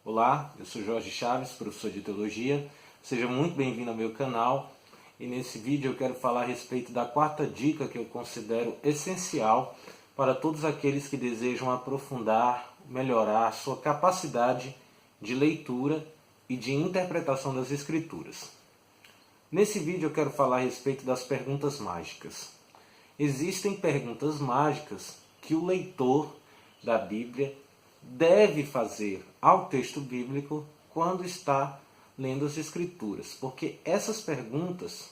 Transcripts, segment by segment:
Olá, eu sou Jorge Chaves, professor de Teologia. Seja muito bem-vindo ao meu canal. E nesse vídeo eu quero falar a respeito da quarta dica que eu considero essencial para todos aqueles que desejam aprofundar, melhorar sua capacidade de leitura e de interpretação das Escrituras. Nesse vídeo eu quero falar a respeito das perguntas mágicas. Existem perguntas mágicas que o leitor da Bíblia deve fazer ao texto bíblico quando está lendo as Escrituras, porque essas perguntas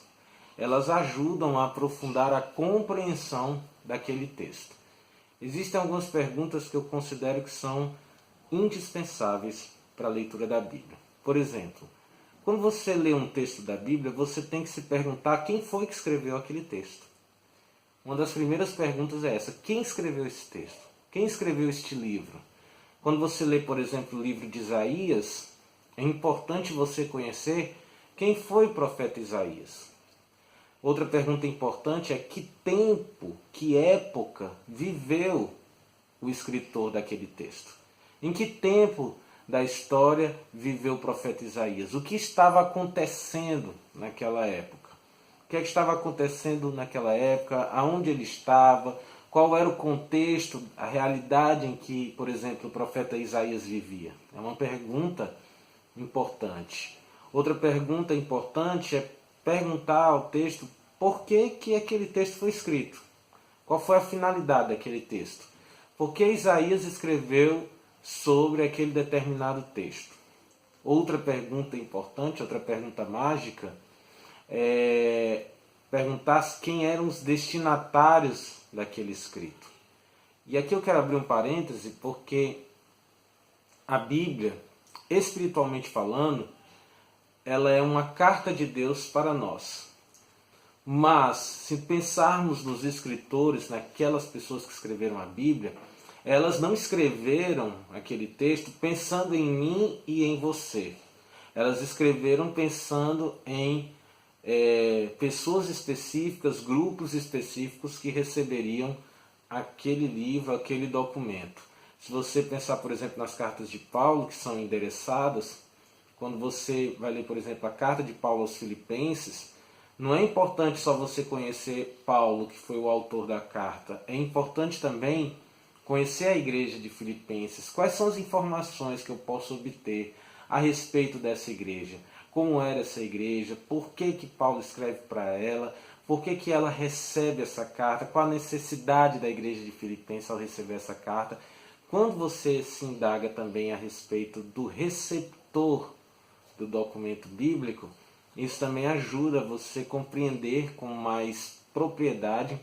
elas ajudam a aprofundar a compreensão daquele texto. Existem algumas perguntas que eu considero que são indispensáveis para a leitura da Bíblia. Por exemplo, quando você lê um texto da Bíblia, você tem que se perguntar quem foi que escreveu aquele texto. Uma das primeiras perguntas é essa: quem escreveu esse texto? Quem escreveu este livro? Quando você lê, por exemplo, o livro de Isaías, é importante você conhecer quem foi o profeta Isaías. Outra pergunta importante é que tempo, que época viveu o escritor daquele texto? Em que tempo da história viveu o profeta Isaías? O que estava acontecendo naquela época? O que estava acontecendo naquela época? Aonde ele estava? Qual era o contexto, a realidade em que, por exemplo, o profeta Isaías vivia? É uma pergunta importante. Outra pergunta importante é perguntar ao texto por que aquele texto foi escrito. Qual foi a finalidade daquele texto? Por que Isaías escreveu sobre aquele determinado texto? Outra pergunta importante, outra pergunta mágica, é perguntar quem eram os destinatários daquele escrito. E aqui eu quero abrir um parêntese, porque a Bíblia, espiritualmente falando, ela é uma carta de Deus para nós. Mas, se pensarmos nos escritores, naquelas pessoas que escreveram a Bíblia, elas não escreveram aquele texto pensando em mim e em você. Elas escreveram pensando em pessoas específicas, grupos específicos que receberiam aquele livro, aquele documento. Se você pensar, por exemplo, nas cartas de Paulo, que são endereçadas, quando você vai ler, por exemplo, a carta de Paulo aos Filipenses, não é importante só você conhecer Paulo, que foi o autor da carta. É importante também conhecer a igreja de Filipenses. Quais são as informações que eu posso obter a respeito dessa igreja? Como era essa igreja? Por que Paulo escreve para ela? Por que ela recebe essa carta? Qual a necessidade da igreja de Filipenses ao receber essa carta? Quando você se indaga também a respeito do receptor do documento bíblico, isso também ajuda você a compreender com mais propriedade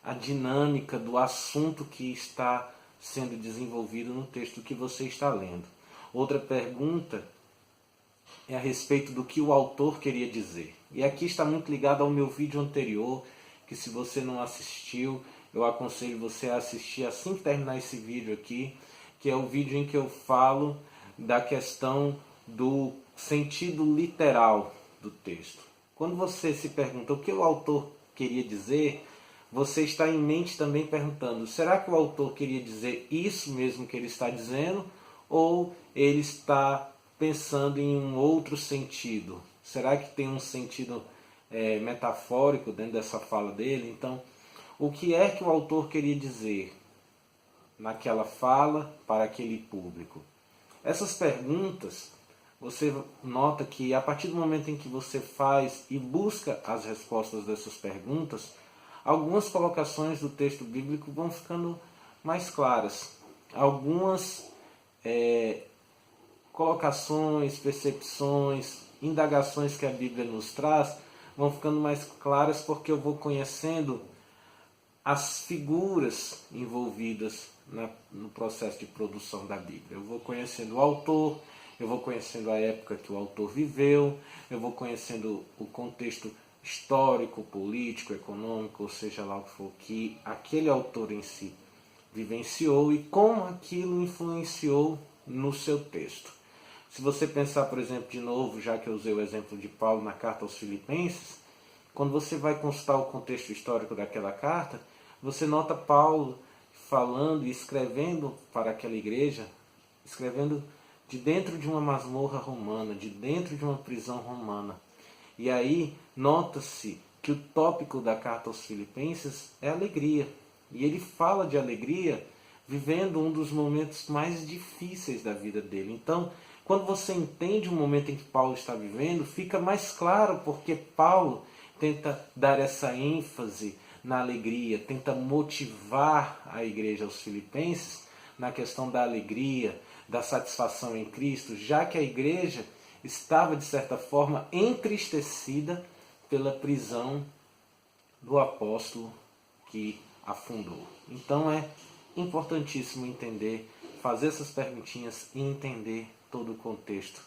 a dinâmica do assunto que está sendo desenvolvido no texto que você está lendo. Outra pergunta é a respeito do que o autor queria dizer. E aqui está muito ligado ao meu vídeo anterior, que se você não assistiu, eu aconselho você a assistir assim que terminar esse vídeo aqui, que é o vídeo em que eu falo da questão do sentido literal do texto. Quando você se pergunta o que o autor queria dizer, você está em mente também perguntando: será que o autor queria dizer isso mesmo que ele está dizendo? Ou ele está pensando em um outro sentido? Será que tem um sentido metafórico dentro dessa fala dele? Então, o que é que o autor queria dizer naquela fala para aquele público? Essas perguntas, você nota que a partir do momento em que você faz e busca as respostas dessas perguntas, algumas colocações do texto bíblico vão ficando mais claras. Algumas colocações, percepções, indagações que a Bíblia nos traz vão ficando mais claras porque eu vou conhecendo as figuras envolvidas no processo de produção da Bíblia. Eu vou conhecendo o autor, eu vou conhecendo a época que o autor viveu, eu vou conhecendo o contexto histórico, político, econômico, ou seja lá o que for, que aquele autor em si vivenciou e como aquilo influenciou no seu texto. Se você pensar, por exemplo, de novo, já que eu usei o exemplo de Paulo na carta aos Filipenses, quando você vai consultar o contexto histórico daquela carta, você nota Paulo falando e escrevendo para aquela igreja, escrevendo de dentro de uma masmorra romana, de dentro de uma prisão romana. E aí nota-se que o tópico da carta aos Filipenses é alegria. E ele fala de alegria vivendo um dos momentos mais difíceis da vida dele. Então, quando você entende o momento em que Paulo está vivendo, fica mais claro porque Paulo tenta dar essa ênfase na alegria, tenta motivar a igreja aos Filipenses na questão da alegria, da satisfação em Cristo, já que a igreja estava, de certa forma, entristecida pela prisão do apóstolo que a fundou. Então é importantíssimo entender, fazer essas perguntinhas e entender todo o contexto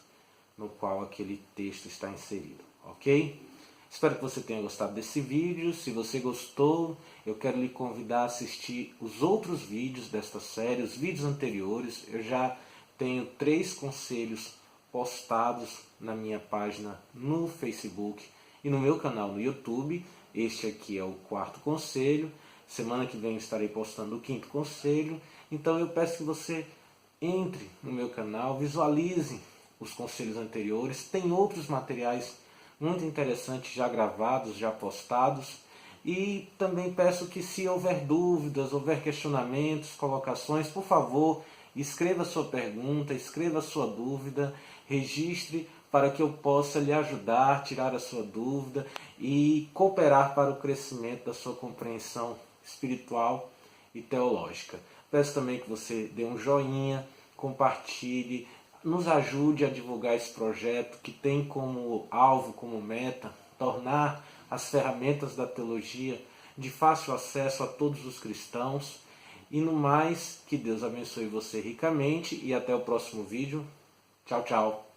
no qual aquele texto está inserido, ok? Espero que você tenha gostado desse vídeo. Se você gostou, eu quero lhe convidar a assistir os outros vídeos desta série, os vídeos anteriores. Eu já tenho 3 conselhos postados na minha página no Facebook e no meu canal no YouTube. Este aqui é o 4º conselho. Semana que vem eu estarei postando o 5º conselho. Então eu peço que você entre no meu canal, visualize os conselhos anteriores. Tem outros materiais muito interessantes já gravados, já postados. E também peço que, se houver dúvidas, houver questionamentos, colocações, por favor, escreva sua pergunta, escreva sua dúvida, registre para que eu possa lhe ajudar, tirar a sua dúvida e cooperar para o crescimento da sua compreensão espiritual e teológica. Peço também que você dê um joinha, compartilhe, nos ajude a divulgar esse projeto que tem como alvo, como meta, tornar as ferramentas da teologia de fácil acesso a todos os cristãos. E no mais, que Deus abençoe você ricamente e até o próximo vídeo. Tchau, tchau.